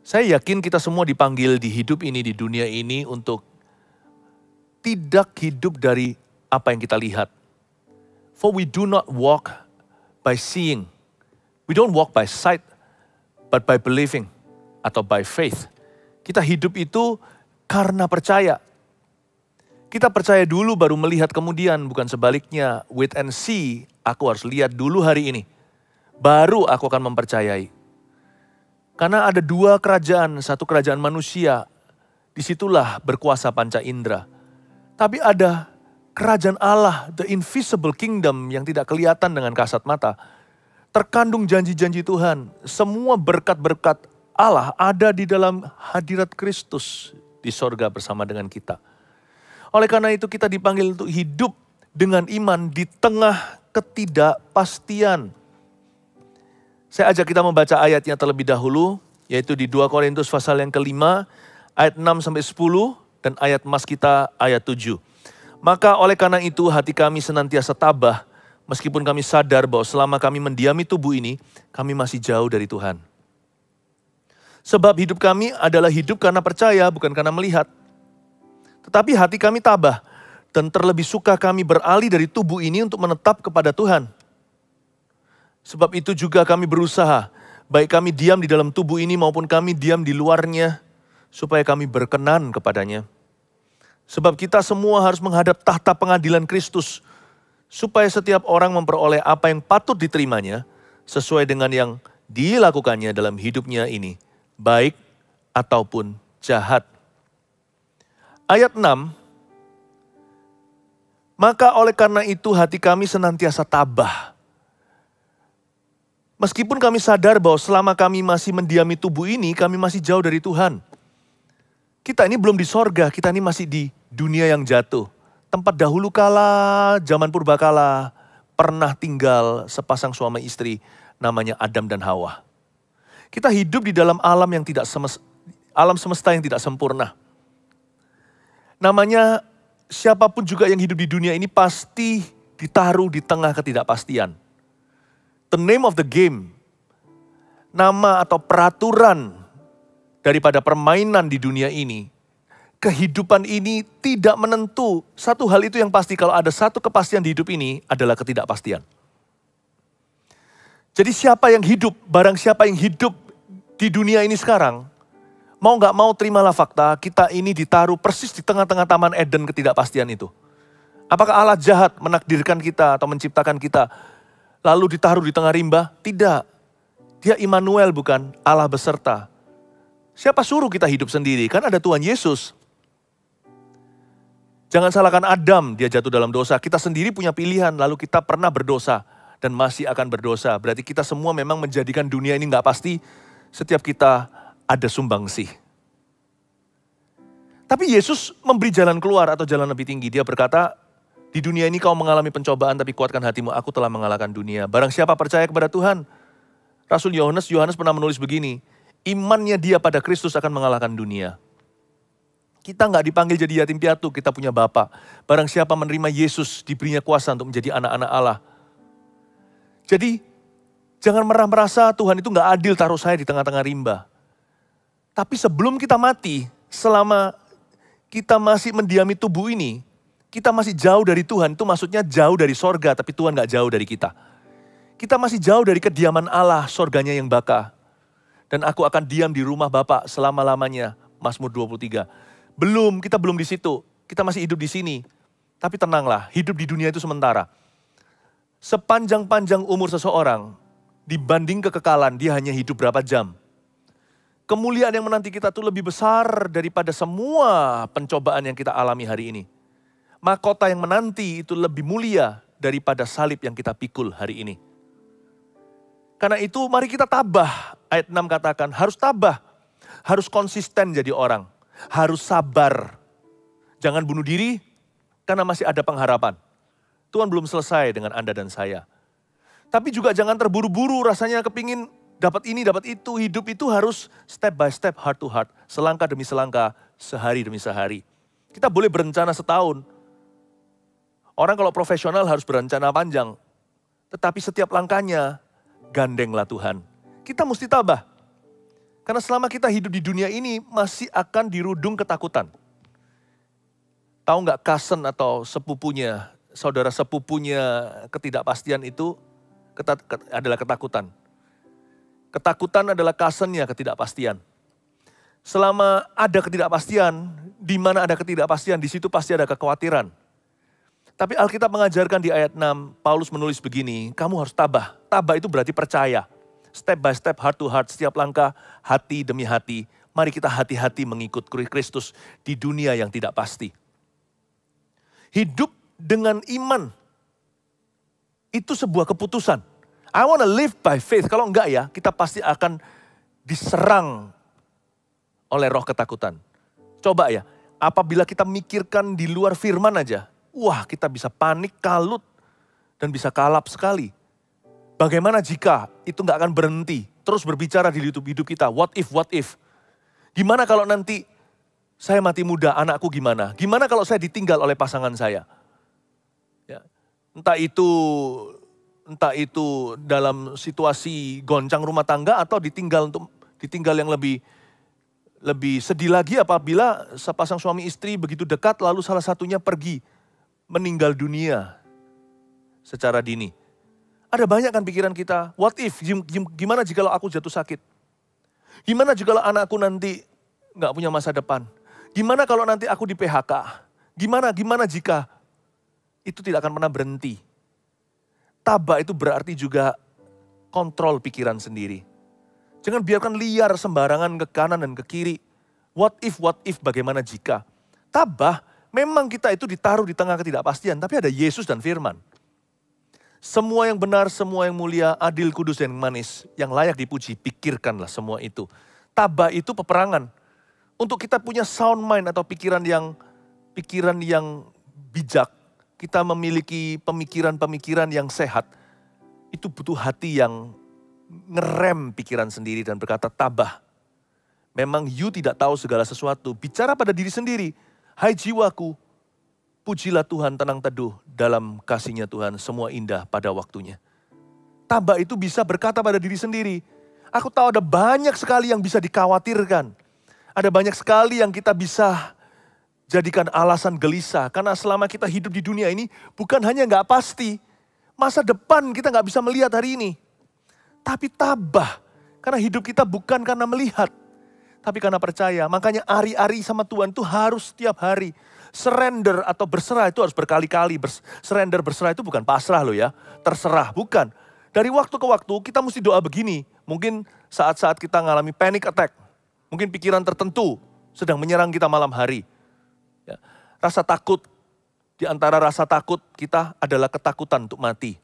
Saya yakin kita semua dipanggil di hidup ini, di dunia ini untuk tidak hidup dari apa yang kita lihat. For we do not walk by seeing. We don't walk by sight, but by believing atau by faith. Kita hidup itu karena percaya. Kita percaya dulu baru melihat kemudian, bukan sebaliknya. Wait and see, aku harus lihat dulu hari ini. Baru aku akan mempercayai. Karena ada dua kerajaan, satu kerajaan manusia, disitulah berkuasa panca indera. Tapi ada kerajaan Allah, the invisible kingdom yang tidak kelihatan dengan kasat mata. Terkandung janji-janji Tuhan, semua berkat-berkat Allah ada di dalam hadirat Kristus di sorga bersama dengan kita. Oleh karena itu kita dipanggil untuk hidup dengan iman di tengah ketidakpastian. Saya ajak kita membaca ayatnya terlebih dahulu, yaitu di 2 Korintus pasal yang kelima, ayat 6-10, dan ayat emas kita ayat 7. Maka oleh karena itu hati kami senantiasa tabah, meskipun kami sadar bahwa selama kami mendiami tubuh ini, kami masih jauh dari Tuhan. Sebab hidup kami adalah hidup karena percaya, bukan karena melihat. Tetapi hati kami tabah, dan terlebih suka kami beralih dari tubuh ini untuk menetap kepada Tuhan. Sebab itu juga kami berusaha, baik kami diam di dalam tubuh ini maupun kami diam di luarnya, supaya kami berkenan kepadanya. Sebab kita semua harus menghadap tahta pengadilan Kristus, supaya setiap orang memperoleh apa yang patut diterimanya, sesuai dengan yang dilakukannya dalam hidupnya ini, baik ataupun jahat. Ayat 6, maka oleh karena itu hati kami senantiasa tabah. Meskipun kami sadar bahwa selama kami masih mendiami tubuh ini, kami masih jauh dari Tuhan. Kita ini belum di sorga, kita ini masih di dunia yang jatuh. Tempat dahulu kala, zaman purbakala, pernah tinggal sepasang suami istri namanya Adam dan Hawa. Kita hidup di dalam alam yang alam semesta yang tidak sempurna. Namanya siapapun juga yang hidup di dunia ini pasti ditaruh di tengah ketidakpastian. The name of the game, nama atau peraturan daripada permainan di dunia ini, kehidupan ini tidak menentu. Satu hal itu yang pasti, kalau ada satu kepastian di hidup ini adalah ketidakpastian. Jadi siapa yang hidup, barang siapa yang hidup di dunia ini sekarang, mau gak mau terimalah fakta, kita ini ditaruh persis di tengah-tengah taman Eden ketidakpastian itu. Apakah Allah jahat menakdirkan kita atau menciptakan kita lalu ditaruh di tengah rimba? Tidak. Dia Immanuel, bukan Allah beserta. Siapa suruh kita hidup sendiri? Kan ada Tuhan Yesus. Jangan salahkan Adam, dia jatuh dalam dosa. Kita sendiri punya pilihan, lalu kita pernah berdosa dan masih akan berdosa. Berarti kita semua memang menjadikan dunia ini gak pasti. Setiap kita ada sumbangsih. Tapi Yesus memberi jalan keluar atau jalan lebih tinggi. Dia berkata, di dunia ini kau mengalami pencobaan, tapi kuatkan hatimu, aku telah mengalahkan dunia. Barang siapa percaya kepada Tuhan, Rasul Yohanes pernah menulis begini, imannya dia pada Kristus akan mengalahkan dunia. Kita nggak dipanggil jadi yatim piatu, kita punya Bapa. Barang siapa menerima Yesus, diberinya kuasa untuk menjadi anak-anak Allah. Jadi, jangan merasa Tuhan itu nggak adil taruh saya di tengah-tengah rimba. Tapi sebelum kita mati, selama kita masih mendiami tubuh ini, kita masih jauh dari Tuhan, itu maksudnya jauh dari sorga, tapi Tuhan gak jauh dari kita. Kita masih jauh dari kediaman Allah, sorganya yang baka. Dan aku akan diam di rumah Bapa selama-lamanya, Mazmur 23. Kita belum di situ, kita masih hidup di sini. Tapi tenanglah, hidup di dunia itu sementara. Sepanjang-panjang umur seseorang, dibanding kekekalan, dia hanya hidup berapa jam. Kemuliaan yang menanti kita itu lebih besar daripada semua pencobaan yang kita alami hari ini. Mahkota yang menanti itu lebih mulia daripada salib yang kita pikul hari ini. Karena itu mari kita tabah. Ayat 6 katakan harus tabah. Harus konsisten jadi orang. Harus sabar. Jangan bunuh diri karena masih ada pengharapan. Tuhan belum selesai dengan Anda dan saya. Tapi juga jangan terburu-buru rasanya kepingin dapat ini, dapat itu. Hidup itu harus step by step, heart to heart. Selangkah demi selangkah, sehari demi sehari. Kita boleh berencana setahun. Orang kalau profesional harus berencana panjang. Tetapi setiap langkahnya, gandenglah Tuhan. Kita mesti tabah. Karena selama kita hidup di dunia ini masih akan dirudung ketakutan. Tahu nggak cousin atau sepupunya, saudara sepupunya ketidakpastian itu adalah ketakutan. Ketakutan adalah cousinnya ketidakpastian. Selama ada ketidakpastian, di mana ada ketidakpastian, di situ pasti ada kekhawatiran. Tapi Alkitab mengajarkan di ayat 6, Paulus menulis begini, kamu harus tabah. Tabah itu berarti percaya. Step by step, heart to heart, setiap langkah, hati demi hati. Mari kita hati-hati mengikut Kristus di dunia yang tidak pasti. Hidup dengan iman, itu sebuah keputusan. I want to live by faith. Kalau enggak ya, kita pasti akan diserang oleh roh ketakutan. Coba ya, apabila kita mikirkan di luar firman aja, wah kita bisa panik, kalut, dan bisa kalap sekali. Bagaimana jika itu nggak akan berhenti, terus berbicara di hidup kita, what if, what if. Gimana kalau nanti saya mati muda, anakku gimana? Gimana kalau saya ditinggal oleh pasangan saya? Ya. Entah itu dalam situasi goncang rumah tangga atau ditinggal yang lebih sedih lagi apabila sepasang suami istri begitu dekat lalu salah satunya pergi meninggal dunia secara dini. Ada banyak kan pikiran kita, what if, gimana jika aku jatuh sakit? Gimana jika anakku nanti nggak punya masa depan? Gimana kalau nanti aku di PHK? Gimana jika itu tidak akan pernah berhenti? Tabah itu berarti juga kontrol pikiran sendiri. Jangan biarkan liar sembarangan ke kanan dan ke kiri. What if, bagaimana jika? Tabah, memang kita itu ditaruh di tengah ketidakpastian, tapi ada Yesus dan firman. Semua yang benar, semua yang mulia, adil, kudus, dan manis, yang layak dipuji, pikirkanlah semua itu. Tabah itu peperangan. Untuk kita punya sound mind atau pikiran yang bijak, kita memiliki pemikiran-pemikiran yang sehat, itu butuh hati yang ngerem pikiran sendiri dan berkata tabah. Memang you tidak tahu segala sesuatu, bicara pada diri sendiri. Hai jiwaku, pujilah Tuhan, tenang teduh dalam kasih-Nya Tuhan, semua indah pada waktunya. Tabah itu bisa berkata pada diri sendiri, aku tahu ada banyak sekali yang bisa dikhawatirkan. Ada banyak sekali yang kita bisa jadikan alasan gelisah. Karena selama kita hidup di dunia ini, bukan hanya nggak pasti, masa depan kita nggak bisa melihat hari ini. Tapi tabah, karena hidup kita bukan karena melihat, tapi karena percaya. Makanya ari-ari sama Tuhan itu harus setiap hari. Surrender atau berserah itu harus berkali-kali. Surrender, berserah itu bukan pasrah loh ya. Terserah, bukan. Dari waktu ke waktu kita mesti doa begini. Mungkin saat-saat kita mengalami panic attack. Mungkin pikiran tertentu sedang menyerang kita malam hari. Ya. Rasa takut, di antara rasa takut kita adalah ketakutan untuk mati.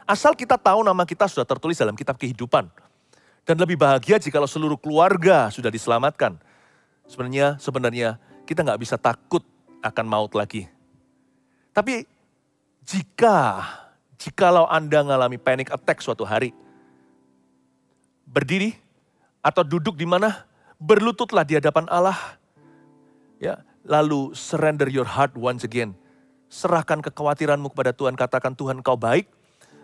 Asal kita tahu nama kita sudah tertulis dalam kitab kehidupan. Dan lebih bahagia jika seluruh keluarga sudah diselamatkan. Sebenarnya kita nggak bisa takut akan maut lagi. Tapi jikalau Anda mengalami panic attack suatu hari, berdiri atau duduk di mana, berlututlah di hadapan Allah. Ya, lalu surrender your heart once again. Serahkan kekhawatiranmu kepada Tuhan, katakan Tuhan Engkau baik,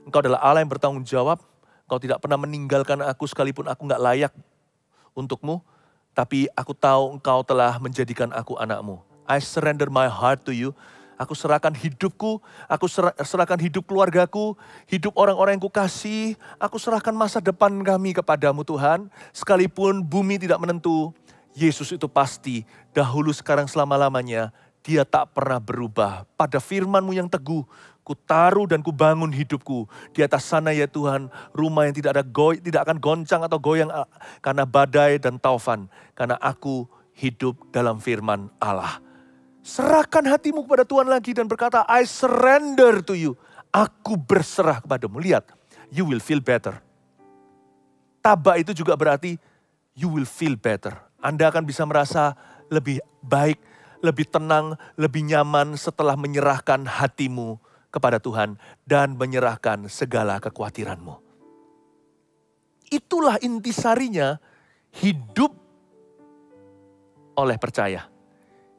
Engkau adalah Allah yang bertanggung jawab, Engkau tidak pernah meninggalkan aku sekalipun aku nggak layak untukmu, tapi aku tahu Engkau telah menjadikan aku anakmu. I surrender my heart to you. Aku serahkan hidupku, aku serahkan hidup keluargaku, hidup orang-orang yang kukasih. Aku serahkan masa depan kami kepadamu Tuhan. Sekalipun bumi tidak menentu, Yesus itu pasti dahulu sekarang selama-lamanya. Dia tak pernah berubah. Pada firman-Mu yang teguh, ku taruh dan ku bangun hidupku. Di atas sana ya Tuhan, rumah yang tidak akan goncang atau goyang karena badai dan taufan. Karena aku hidup dalam firman Allah. Serahkan hatimu kepada Tuhan lagi dan berkata, I surrender to you. Aku berserah kepadamu. Lihat, you will feel better. Tabah itu juga berarti you will feel better. Anda akan bisa merasa lebih baik, lebih tenang, lebih nyaman setelah menyerahkan hatimu kepada Tuhan dan menyerahkan segala kekhawatiranmu. Itulah intisarinya hidup oleh percaya.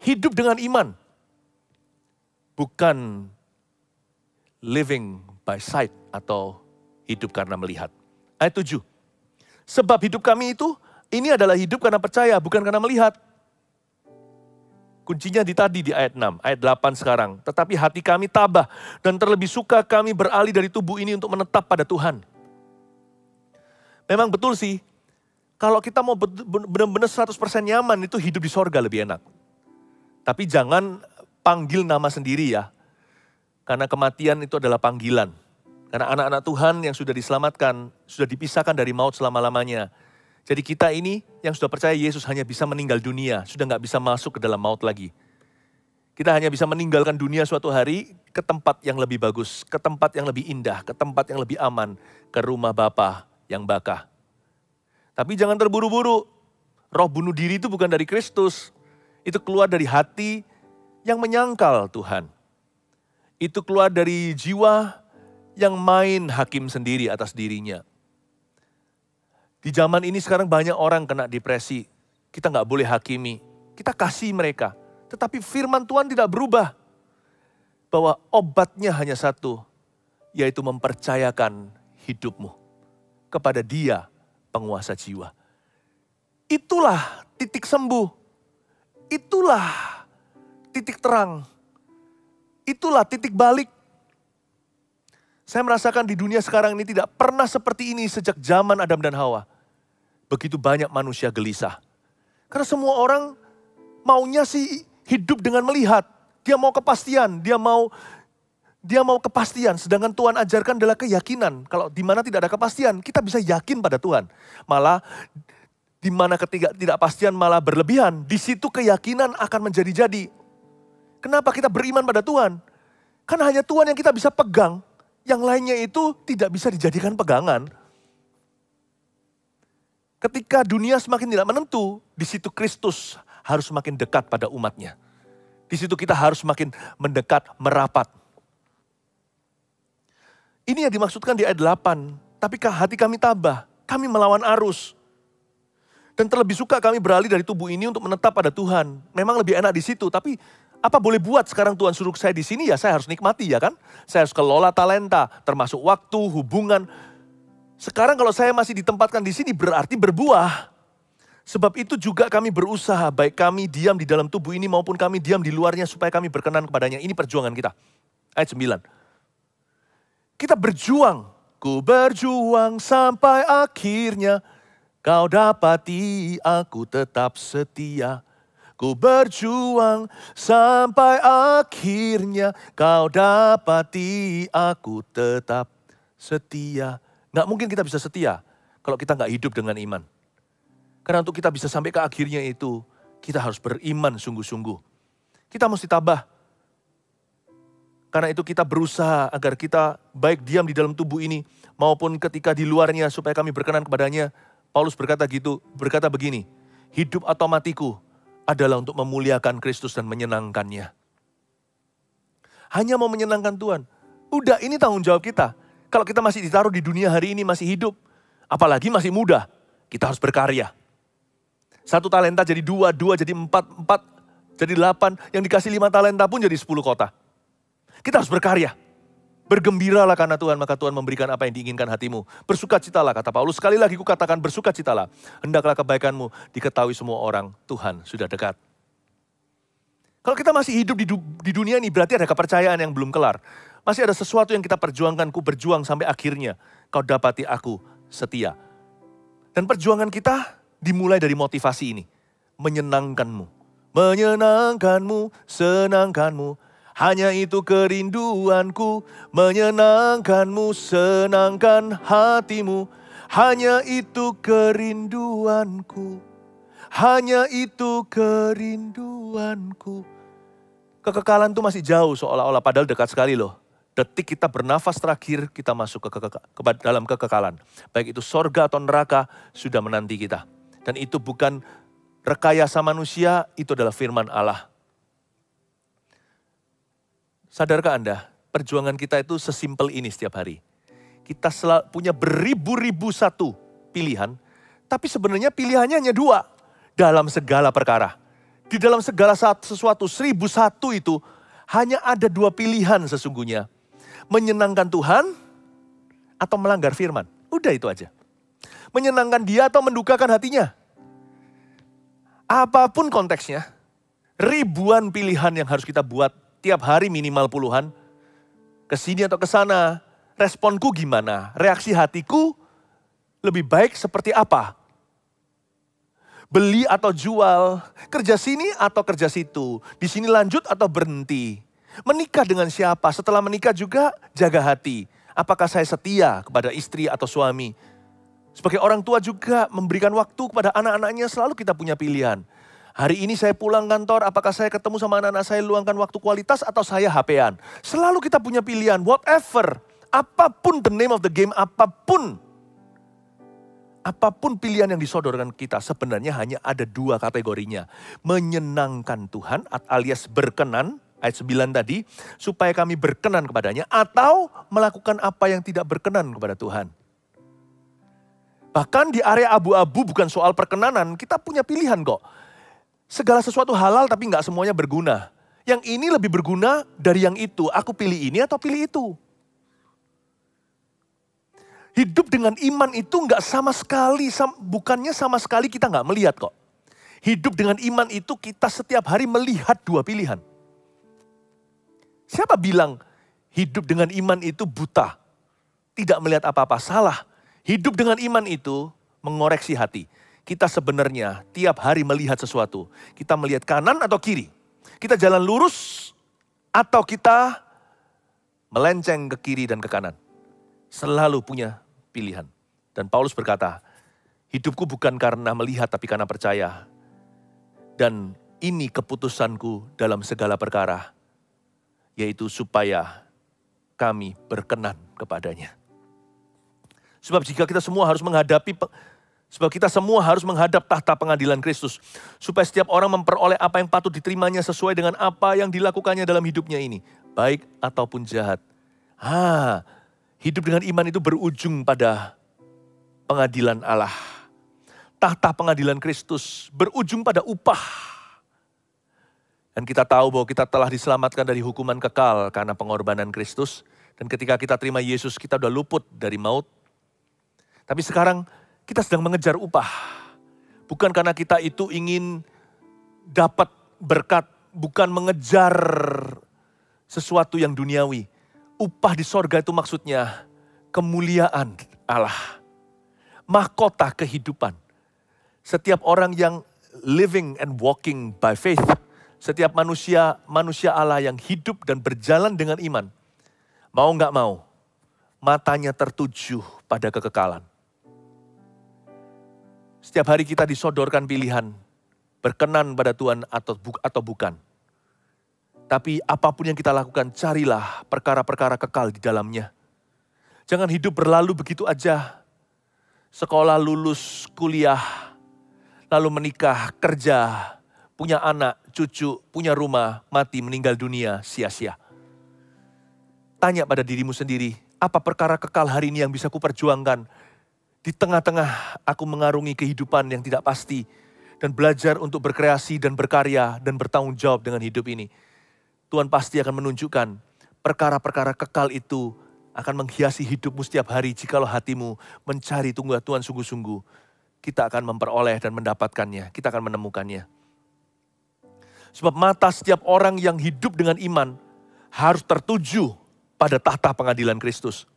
Hidup dengan iman. Bukan living by sight atau hidup karena melihat. Ayat 7. Sebab hidup kami itu, ini adalah hidup karena percaya, bukan karena melihat. Kuncinya di ayat 6, ayat 8 sekarang. Tetapi hati kami tabah dan terlebih suka kami beralih dari tubuh ini untuk menetap pada Tuhan. Memang betul sih, kalau kita mau benar-benar 100% nyaman itu hidup di sorga lebih enak. Tapi jangan panggil nama sendiri ya. Karena kematian itu adalah panggilan. Karena anak-anak Tuhan yang sudah diselamatkan, sudah dipisahkan dari maut selama-lamanya. Jadi kita ini yang sudah percaya Yesus hanya bisa meninggal dunia, sudah nggak bisa masuk ke dalam maut lagi. Kita hanya bisa meninggalkan dunia suatu hari ke tempat yang lebih bagus, ke tempat yang lebih indah, ke tempat yang lebih aman, ke rumah Bapa yang bakah. Tapi jangan terburu-buru. Roh bunuh diri itu bukan dari Kristus. Itu keluar dari hati yang menyangkal Tuhan. Itu keluar dari jiwa yang main hakim sendiri atas dirinya. Di zaman ini sekarang banyak orang kena depresi. Kita nggak boleh hakimi. Kita kasih mereka. Tetapi firman Tuhan tidak berubah. Bahwa obatnya hanya satu. Yaitu mempercayakan hidupmu kepada Dia, penguasa jiwa. Itulah titik sembuh. Itulah titik terang. Itulah titik balik. Saya merasakan di dunia sekarang ini tidak pernah seperti ini sejak zaman Adam dan Hawa. Begitu banyak manusia gelisah. Karena semua orang maunya sih hidup dengan melihat. Dia mau kepastian, dia mau kepastian. Sedangkan Tuhan ajarkan adalah keyakinan. Kalau di mana tidak ada kepastian, kita bisa yakin pada Tuhan. Malah di mana ketidakpastian malah berlebihan, di situ keyakinan akan menjadi-jadi. Kenapa kita beriman pada Tuhan? Karena hanya Tuhan yang kita bisa pegang. Yang lainnya itu tidak bisa dijadikan pegangan. Ketika dunia semakin tidak menentu, di situ Kristus harus semakin dekat pada umatnya. Di situ kita harus semakin mendekat, merapat. Ini yang dimaksudkan di ayat 8. Tapi hati kami tabah, kami melawan arus. Dan terlebih suka kami beralih dari tubuh ini untuk menetap pada Tuhan. Memang lebih enak di situ, tapi apa boleh buat sekarang Tuhan suruh saya di sini ya saya harus nikmati ya kan. Saya harus kelola talenta, termasuk waktu, hubungan. Sekarang kalau saya masih ditempatkan di sini berarti berbuah. Sebab itu juga kami berusaha, baik kami diam di dalam tubuh ini maupun kami diam di luarnya supaya kami berkenan kepadanya. Ini perjuangan kita. Ayat 9. Kita berjuang. Ku berjuang sampai akhirnya. Kau dapati aku tetap setia. Ku berjuang sampai akhirnya. Kau dapati aku tetap setia. Nggak mungkin kita bisa setia kalau kita nggak hidup dengan iman. Karena untuk kita bisa sampai ke akhirnya itu, kita harus beriman sungguh-sungguh. Kita mesti tabah. Karena itu kita berusaha agar kita baik diam di dalam tubuh ini, maupun ketika di luarnya supaya kami berkenan kepadanya. Paulus berkata begini, hidup atau matiku adalah untuk memuliakan Kristus dan menyenangkannya. Hanya mau menyenangkan Tuhan. Udah, ini tanggung jawab kita. Kalau kita masih ditaruh di dunia hari ini masih hidup, apalagi masih muda, kita harus berkarya. 1 talenta jadi 2, 2 jadi 4, 4 jadi 8, yang dikasih 5 talenta pun jadi 10 kota. Kita harus berkarya. Bergembiralah karena Tuhan, maka Tuhan memberikan apa yang diinginkan hatimu. Bersukacitalah, kata Paulus. Sekali lagi kukatakan bersukacitalah. Hendaklah kebaikanmu diketahui semua orang. Tuhan sudah dekat. Kalau kita masih hidup di dunia ini berarti ada kepercayaan yang belum kelar. Masih ada sesuatu yang kita perjuangkan, ku berjuang sampai akhirnya. Kau dapati aku setia. Dan perjuangan kita dimulai dari motivasi ini. Menyenangkanmu. Menyenangkanmu, senangkanmu. Hanya itu kerinduanku, menyenangkanmu, senangkan hatimu. Hanya itu kerinduanku, hanya itu kerinduanku. Kekekalan itu masih jauh seolah-olah, padahal dekat sekali loh. Detik kita bernafas terakhir, kita masuk ke dalam kekekalan. Baik itu sorga atau neraka, sudah menanti kita. Dan itu bukan rekayasa manusia, itu adalah firman Allah. Sadarkah Anda, perjuangan kita itu sesimpel ini setiap hari. Kita punya beribu-ribu satu pilihan, tapi sebenarnya pilihannya hanya 2 dalam segala perkara. Di dalam segala sesuatu, 1001 itu hanya ada 2 pilihan sesungguhnya. Menyenangkan Tuhan atau melanggar firman. Udah itu aja. Menyenangkan dia atau mendukakan hatinya? Apapun konteksnya, ribuan pilihan yang harus kita buat tiap hari minimal puluhan. Kesini atau ke sana, responku gimana? Reaksi hatiku lebih baik seperti apa? Beli atau jual, kerja sini atau kerja situ, di sini lanjut atau berhenti. Menikah dengan siapa? Setelah menikah juga jaga hati. Apakah saya setia kepada istri atau suami? Sebagai orang tua juga memberikan waktu kepada anak-anaknya, selalu kita punya pilihan. Hari ini saya pulang kantor, apakah saya ketemu sama anak-anak saya, luangkan waktu kualitas atau saya HP-an. Selalu kita punya pilihan, whatever. Apapun the name of the game, apapun pilihan yang disodorkan kita, sebenarnya hanya ada dua kategorinya. Menyenangkan Tuhan alias berkenan, ayat 9 tadi, supaya kami berkenan kepadanya, atau melakukan apa yang tidak berkenan kepada Tuhan. Bahkan di area abu-abu bukan soal perkenanan, kita punya pilihan kok. Segala sesuatu halal tapi nggak semuanya berguna. Yang ini lebih berguna dari yang itu. Aku pilih ini atau pilih itu. Hidup dengan iman itu nggak sama sekali, bukannya sama sekali kita nggak melihat kok. Hidup dengan iman itu kita setiap hari melihat dua pilihan. Siapa bilang hidup dengan iman itu buta? Tidak melihat apa-apa, salah. Hidup dengan iman itu mengoreksi hati. Kita sebenarnya tiap hari melihat sesuatu. Kita melihat kanan atau kiri. Kita jalan lurus atau kita melenceng ke kiri dan ke kanan. Selalu punya pilihan. Dan Paulus berkata, hidupku bukan karena melihat tapi karena percaya. Dan ini keputusanku dalam segala perkara. Yaitu supaya kami berkenan kepadanya. Sebab kita semua harus menghadap tahta pengadilan Kristus. Supaya setiap orang memperoleh apa yang patut diterimanya sesuai dengan apa yang dilakukannya dalam hidupnya ini. Baik ataupun jahat. Hidup dengan iman itu berujung pada pengadilan Allah. Tahta pengadilan Kristus berujung pada upah. Dan kita tahu bahwa kita telah diselamatkan dari hukuman kekal karena pengorbanan Kristus. Dan ketika kita terima Yesus, kita sudah luput dari maut. Tapi sekarang kita sedang mengejar upah. Bukan karena kita itu ingin dapat berkat, bukan mengejar sesuatu yang duniawi. Upah di sorga itu maksudnya kemuliaan Allah. Mahkota kehidupan. Setiap orang yang living and walking by faith. Setiap manusia Allah yang hidup dan berjalan dengan iman. Mau gak mau, matanya tertuju pada kekekalan. Setiap hari kita disodorkan pilihan, berkenan pada Tuhan atau bukan. Tapi apapun yang kita lakukan, carilah perkara-perkara kekal di dalamnya. Jangan hidup berlalu begitu aja. Sekolah, lulus, kuliah, lalu menikah, kerja, punya anak, cucu, punya rumah, mati, meninggal dunia, sia-sia. Tanya pada dirimu sendiri, apa perkara kekal hari ini yang bisa kuperjuangkan? Di tengah-tengah aku mengarungi kehidupan yang tidak pasti. Dan belajar untuk berkreasi dan berkarya dan bertanggung jawab dengan hidup ini. Tuhan pasti akan menunjukkan perkara-perkara kekal itu akan menghiasi hidupmu setiap hari. Jikalau hatimu mencari Tuhan sungguh-sungguh. Kita akan memperoleh dan mendapatkannya. Kita akan menemukannya. Sebab mata setiap orang yang hidup dengan iman harus tertuju pada tahta pengadilan Kristus.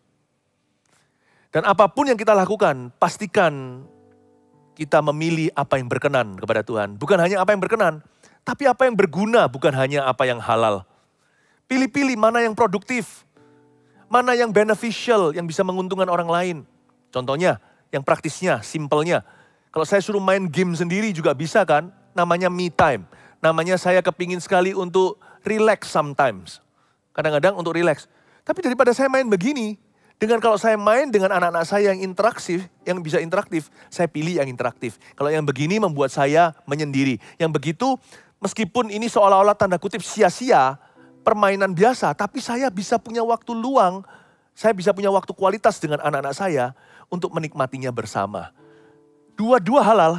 Dan apapun yang kita lakukan, pastikan kita memilih apa yang berkenan kepada Tuhan. Bukan hanya apa yang berkenan, tapi apa yang berguna, bukan hanya apa yang halal. Pilih-pilih mana yang produktif, mana yang beneficial, yang bisa menguntungkan orang lain. Contohnya, yang praktisnya, simpelnya. Kalau saya suruh main game sendiri juga bisa kan, namanya me time. Namanya saya kepingin sekali untuk relax sometimes. Kadang-kadang untuk relax. Tapi daripada saya main begini, dengan kalau saya main dengan anak-anak saya yang interaktif, yang bisa interaktif, saya pilih yang interaktif. Kalau yang begini membuat saya menyendiri. Yang begitu, meskipun ini seolah-olah tanda kutip sia-sia, permainan biasa, tapi saya bisa punya waktu luang, saya bisa punya waktu kualitas dengan anak-anak saya untuk menikmatinya bersama. Dua-dua halal,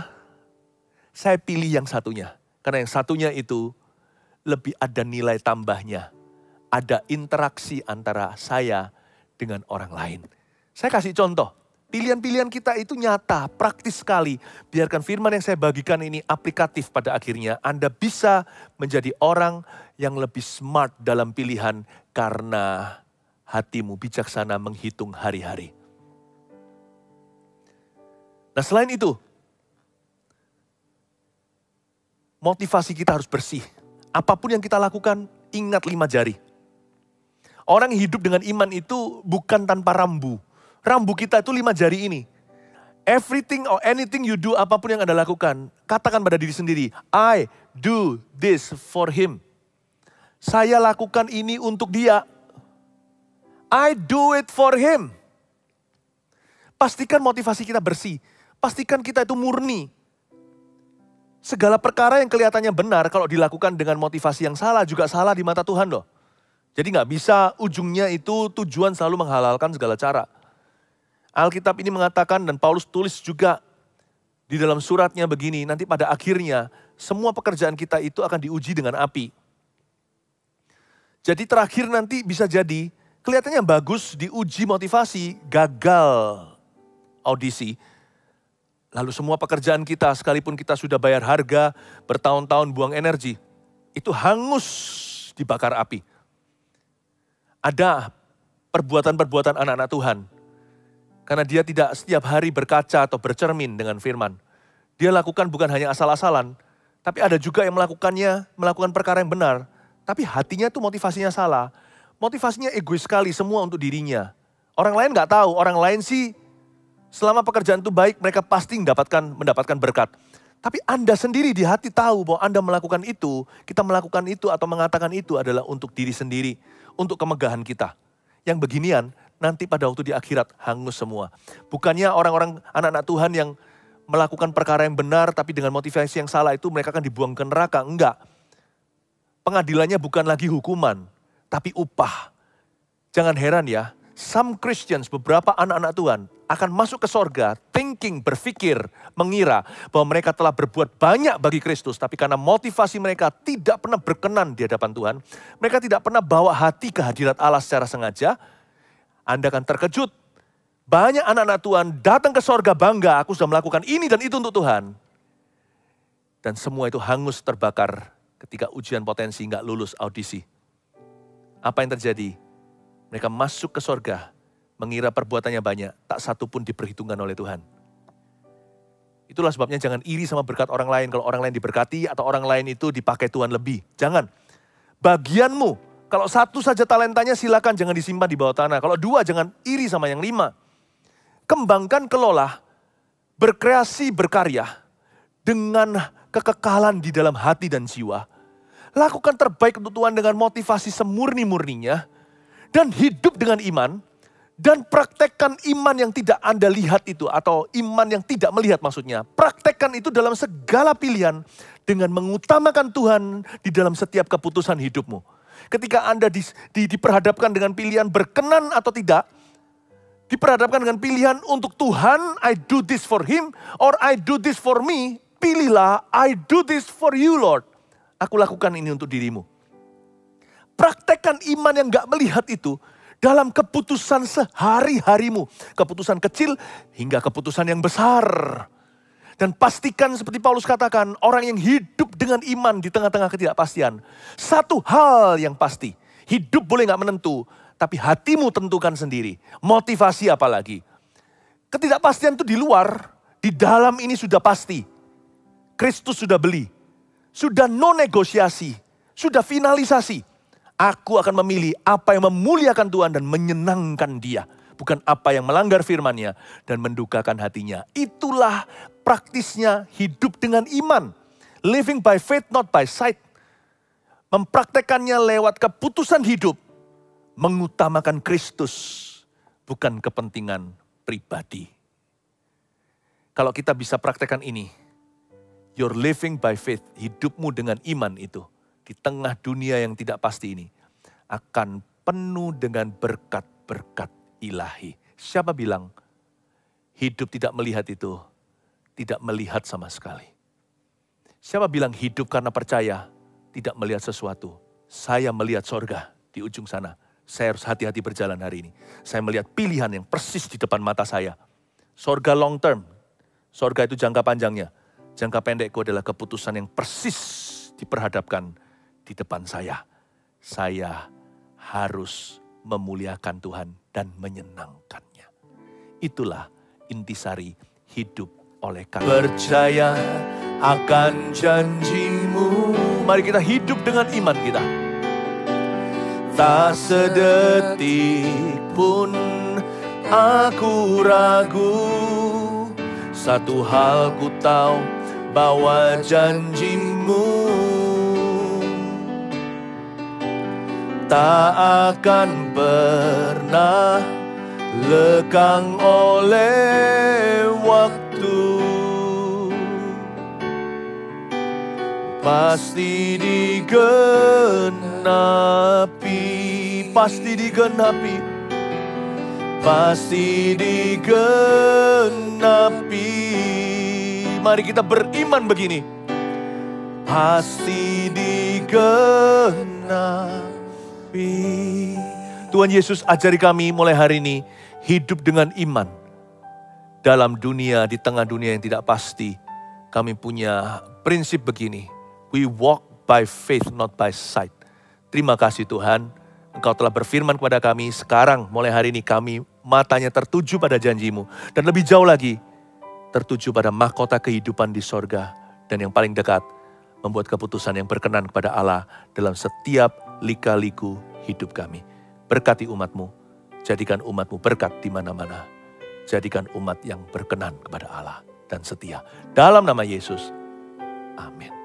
saya pilih yang satunya. Karena yang satunya itu lebih ada nilai tambahnya. Ada interaksi antara saya dengan orang lain. Saya kasih contoh. Pilihan-pilihan kita itu nyata, praktis sekali. Biarkan firman yang saya bagikan ini aplikatif pada akhirnya. Anda bisa menjadi orang yang lebih smart dalam pilihan karena hatimu bijaksana menghitung hari-hari. Nah selain itu, motivasi kita harus bersih. Apapun yang kita lakukan, ingat 5 jari. Orang yang hidup dengan iman itu bukan tanpa rambu. Rambu kita itu 5 jari ini. Everything or anything you do, apapun yang Anda lakukan, katakan pada diri sendiri, I do this for him. Saya lakukan ini untuk dia. I do it for him. Pastikan motivasi kita bersih. Pastikan kita itu murni. Segala perkara yang kelihatannya benar kalau dilakukan dengan motivasi yang salah juga salah di mata Tuhan loh. Jadi nggak bisa ujungnya itu tujuan selalu menghalalkan segala cara. Alkitab ini mengatakan dan Paulus tulis juga di dalam suratnya begini, nanti pada akhirnya semua pekerjaan kita itu akan diuji dengan api. Jadi terakhir nanti bisa jadi kelihatannya bagus diuji motivasi, gagal audisi. Lalu semua pekerjaan kita sekalipun kita sudah bayar harga, bertahun-tahun buang energi, itu hangus dibakar api. Ada perbuatan-perbuatan anak-anak Tuhan. Karena dia tidak setiap hari berkaca atau bercermin dengan firman. Dia lakukan bukan hanya asal-asalan, tapi ada juga yang melakukan perkara yang benar. Tapi hatinya tuh motivasinya salah. Motivasinya egois sekali, semua untuk dirinya. Orang lain nggak tahu, orang lain sih selama pekerjaan itu baik, mereka pasti mendapatkan berkat. Tapi Anda sendiri di hati tahu bahwa Anda melakukan itu, kita melakukan itu atau mengatakan itu adalah untuk diri sendiri, untuk kemegahan kita. Yang beginian, nanti pada waktu di akhirat hangus semua. Bukannya orang-orang anak-anak Tuhan yang melakukan perkara yang benar tapi dengan motivasi yang salah itu mereka akan dibuang ke neraka. Enggak. Pengadilannya bukan lagi hukuman, tapi upah. Jangan heran ya, some Christians, beberapa anak-anak Tuhan akan masuk ke sorga, berpikir, mengira bahwa mereka telah berbuat banyak bagi Kristus. Tapi karena motivasi mereka tidak pernah berkenan di hadapan Tuhan, mereka tidak pernah bawa hati ke hadirat Allah secara sengaja, Anda akan terkejut. Banyak anak-anak Tuhan datang ke sorga bangga, aku sudah melakukan ini dan itu untuk Tuhan. Dan semua itu hangus terbakar ketika ujian potensi nggak lulus audisi. Apa yang terjadi? Mereka masuk ke sorga, mengira perbuatannya banyak, tak satu pun diperhitungkan oleh Tuhan. Itulah sebabnya jangan iri sama berkat orang lain. Kalau orang lain diberkati atau orang lain itu dipakai Tuhan lebih. Jangan. Bagianmu, kalau satu saja talentanya silakan jangan disimpan di bawah tanah. Kalau 2 jangan iri sama yang 5. Kembangkan, kelola, berkreasi, berkarya dengan kekekalan di dalam hati dan jiwa. Lakukan terbaik untuk Tuhan dengan motivasi semurni-murninya. Dan hidup dengan iman. Dan praktekkan iman yang tidak Anda lihat itu. Atau iman yang tidak melihat maksudnya. Praktekkan itu dalam segala pilihan. Dengan mengutamakan Tuhan di dalam setiap keputusan hidupmu. Ketika Anda diperhadapkan dengan pilihan berkenan atau tidak. Diperhadapkan dengan pilihan untuk Tuhan, I do this for him. Or I do this for me. Pilihlah, I do this for you Lord. Aku lakukan ini untuk dirimu. Praktekkan iman yang gak melihat itu. Dalam keputusan sehari-harimu. Keputusan kecil hingga keputusan yang besar. Dan pastikan seperti Paulus katakan, orang yang hidup dengan iman di tengah-tengah ketidakpastian. Satu hal yang pasti, hidup boleh gak menentu, tapi hatimu tentukan sendiri. Motivasi apalagi. Ketidakpastian itu di luar, di dalam ini sudah pasti. Kristus sudah beli, sudah no negosiasi, sudah finalisasi. Aku akan memilih apa yang memuliakan Tuhan dan menyenangkan Dia. Bukan apa yang melanggar firman-Nya dan mendukakan hatinya. Itulah praktisnya hidup dengan iman. Living by faith, not by sight. Mempraktekannya lewat keputusan hidup. Mengutamakan Kristus, bukan kepentingan pribadi. Kalau kita bisa praktekkan ini, you're living by faith, hidupmu dengan iman itu. Di tengah dunia yang tidak pasti ini, akan penuh dengan berkat-berkat ilahi. Siapa bilang hidup tidak melihat itu? Tidak melihat sama sekali. Siapa bilang hidup karena percaya tidak melihat sesuatu? Saya melihat sorga di ujung sana. Saya harus hati-hati berjalan hari ini. Saya melihat pilihan yang persis di depan mata saya. Sorga long term. Sorga itu jangka panjangnya. Jangka pendekku adalah keputusan yang persis diperhadapkan di depan saya. Saya harus memuliakan Tuhan dan menyenangkannya. Itulah intisari hidup oleh kasih. Percaya akan janjimu. Mari kita hidup dengan iman kita. Tak sedetik pun aku ragu. Satu hal ku tahu, bahwa janjimu tak akan pernah lekang oleh waktu. Pasti digenapi, pasti digenapi, pasti digenapi. Mari kita beriman begini. Pasti digenapi. Tuhan Yesus ajari kami mulai hari ini hidup dengan iman. Dalam dunia, di tengah dunia yang tidak pasti, kami punya prinsip begini. We walk by faith, not by sight. Terima kasih Tuhan, Engkau telah berfirman kepada kami. Sekarang mulai hari ini kami matanya tertuju pada janjimu. Dan lebih jauh lagi, tertuju pada mahkota kehidupan di sorga. Dan yang paling dekat, membuat keputusan yang berkenan kepada Allah dalam setiap lika-liku hidup kami. Berkati umat-Mu, jadikan umat-Mu berkat di mana-mana. Jadikan umat yang berkenan kepada Allah dan setia. Dalam nama Yesus, amin.